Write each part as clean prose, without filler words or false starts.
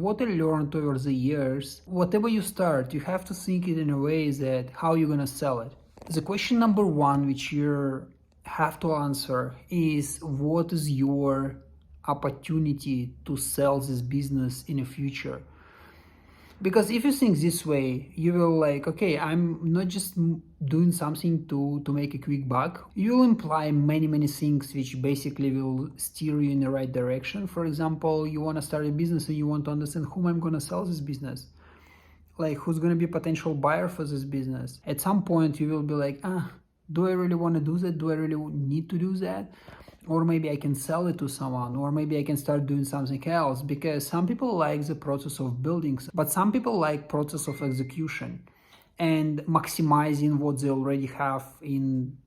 what I learned over the years, whatever you start, you have to think it in a way that how you're gonna sell it. The question number one, which you have to answer, is what is your opportunity to sell this business in the future? Because if you think this way, you will like, okay, I'm not just doing something to make a quick buck. You'll imply many things which basically will steer you in the right direction. For example, you want to start a business and you want to understand whom I'm going to sell this business, like who's going to be a potential buyer for this business. At some point you will be like, do I really want to do that? Do I really need to do that? Or maybe I can sell it to someone, or maybe I can start doing something else. Because some people like the process of building, but some people like process of execution and maximizing what they already have in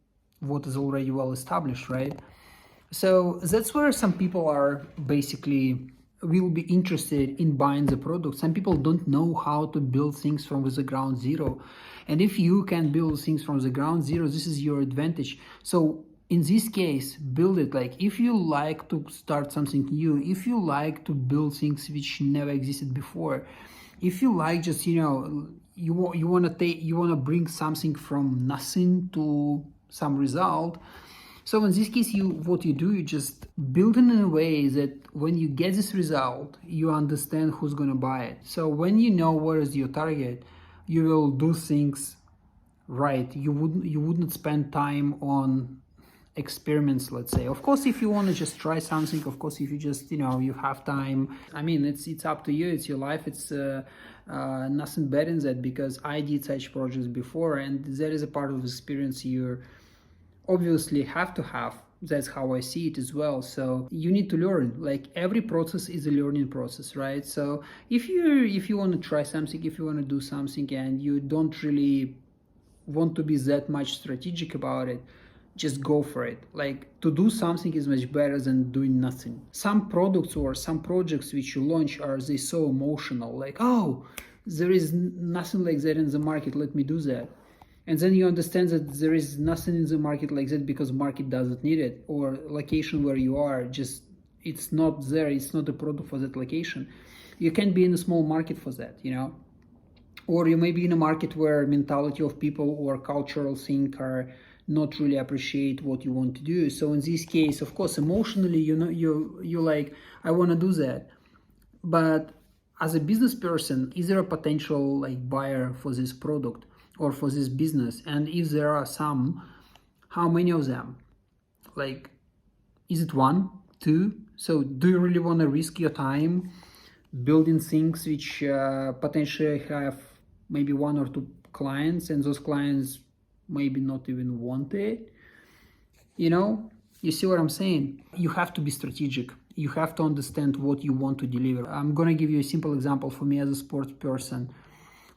what is already well established, right? So that's where some people are basically will be interested in buying the product. Some people don't know how to build things from the ground zero. And if you can build things from the ground zero, this is your advantage. So in this case, build it. Like if you like to start something new, if you like to build things which never existed before, if you like just, you want to bring something from nothing to some result. So in this case, what you do, you just build it in a way that when you get this result, you understand who's going to buy it. So when you know where is your target, you will do things right. You wouldn't spend time on experiments, let's say. Of course, if you want to just try something, of course, if you just you have time, I mean, it's up to you, it's your life. It's nothing bad in that, because I did such projects before, and that is a part of the experience you obviously have to have. That's how I see it as well. So you need to learn. Like every process is a learning process, right? So if you want to try something, if you want to do something and you don't really want to be that much strategic about it, just go for it. Like to do something is much better than doing nothing. Some products or some projects which you launch they so emotional, like, oh, there is nothing like that in the market, let me do that. And then you understand that there is nothing in the market like that because market doesn't need it, or location where you are, just it's not there, it's not a product for that location. You can be in a small market for that, or you may be in a market where mentality of people or cultural thing are not really appreciate what you want to do. So in this case, of course, emotionally, you're like, I want to do that. But as a business person, is there a potential like buyer for this product or for this business? And if there are some, how many of them? Like, is it one, two? So do you really want to risk your time building things which potentially have maybe one or two clients, and those clients maybe not even want it? You see what I'm saying? You have to be strategic. You have to understand what you want to deliver. I'm gonna give you a simple example for me as a sports person.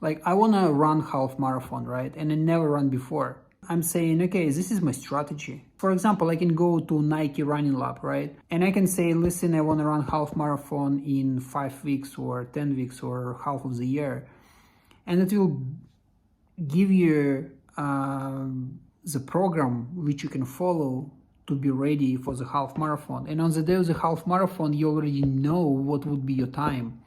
Like I wanna run half marathon, right? And I never run before. I'm saying, okay, this is my strategy. For example, I can go to Nike Running Lab, right? And I can say, listen, I wanna run half marathon in 5 weeks or 10 weeks or half of the year. And it will give you the program which you can follow to be ready for the half marathon. And on the day of the half marathon, you already know what would be your time.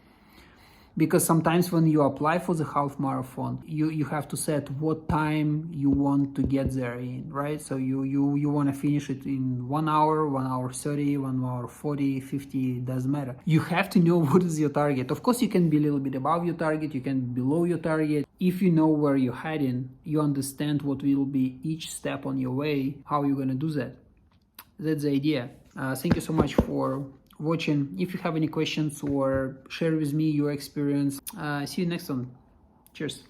Because sometimes when you apply for the half marathon, you have to set what time you want to get there in, right? So you want to finish it in 1 hour, 1 hour 30, 1 hour 40, 50, doesn't matter. You have to know what is your target. Of course, you can be a little bit above your target, you can be below your target. If you know where you're heading, you understand what will be each step on your way, how you're going to do that. That's the idea. Thank you so much for watching. If you have any questions or share with me your experience, see you next one. Cheers.